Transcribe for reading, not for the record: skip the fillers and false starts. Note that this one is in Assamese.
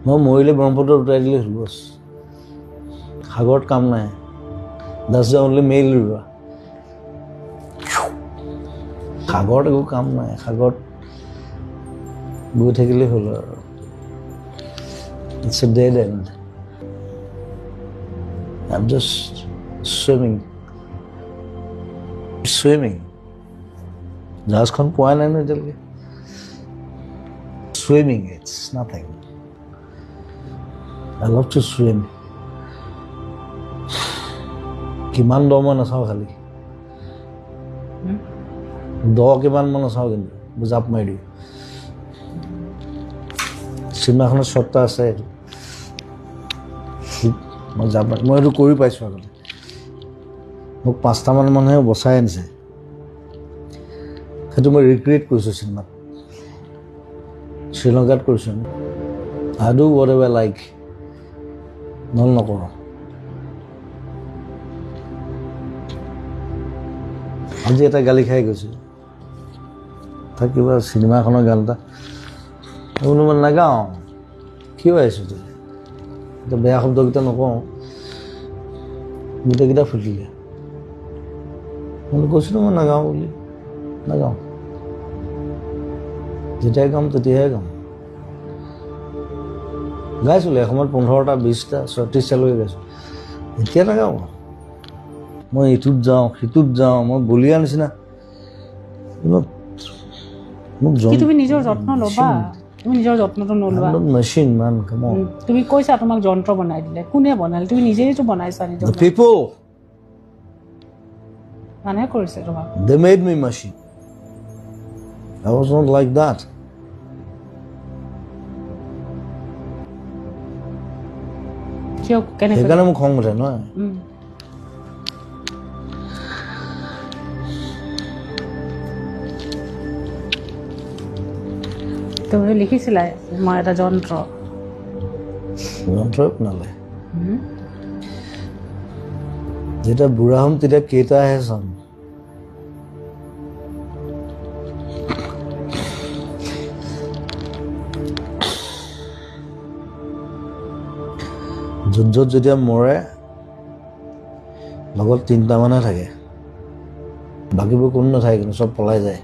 মই মৰিলে ব্ৰহ্মপুত্ৰত উঠাই দিলে হ'ল বছ সাগৰত কাম নাই that's the only মেইল ৰুৱা সাগৰত একো কাম নাই সাগৰত গৈ থাকিলে হ'ল আৰু it's a dead end I'm just swimming জাহাজখন পোৱা নাই ন এতিয়ালৈকে swimming it's nothing I love to swim কিমান দ মই নাচাওঁ খালি দ কিমান মই নাচাওঁ কিন্তু জাপ মাৰি দিওঁ চিনেমাখনত শ্বটটা আছে এইটো মই জাপ মাৰি মই এইটো কৰি পাইছোঁ আগতে মোক 5টামান মানুহে বচাই আনিছে সেইটো মই ৰিক্ৰিয়েট কৰিছোঁ চিনেমাত শ্ৰীলংকাত কৰিছোঁ আমি I do whatever I like নহ'লে নকৰোঁ আজি এটা গালি খাই গৈছোঁ তাক কিবা চিনেমাখনৰ গান এটা বোলো মই নাগাওঁ কিয় আহিছোঁ তই এতিয়া বেয়া শব্দকেইটা নকওঁ গোটেইকেইটা ফুটিলে মই কৈছিলোঁ মই নাগাওঁ বুলি নাগাওঁ যেতিয়াই গাম তেতিয়াহে গাম গাইছিলোঁ এসময়ত 15টা 20টা 36টালৈকে গাইছোঁ এতিয়া নাগাওঁ মই ইটোত যাওঁ সিটোত যাওঁ মই বলিয়া নিচিনা তুমি নিজৰ যত্ন ল'বা তুমি নিজৰ যত্নটো নলোৱা মেচিন মান কাম তুমি কৈছা তোমাক যন্ত্ৰ বনাই দিলে কোনে বনালে তুমি নিজেইতো বনাইছা নিজৰ people মানুহে কৰিছে তোমাক they made me machine I was not like that কিয় কেনেকৈ সেইকাৰণে মোক খং উঠে নহয় তুমি লিখিছিলা মই এটা যন্ত্ৰ বনালে যেতিয়া বুঢ়া হ'ম তেতিয়া কেইটাহে চাম য'ত যেতিয়া মৰে লগত 3টা মানুহে থাকে বাকীবোৰ কোনো নাথাকে কিন্তু চব পলাই যায়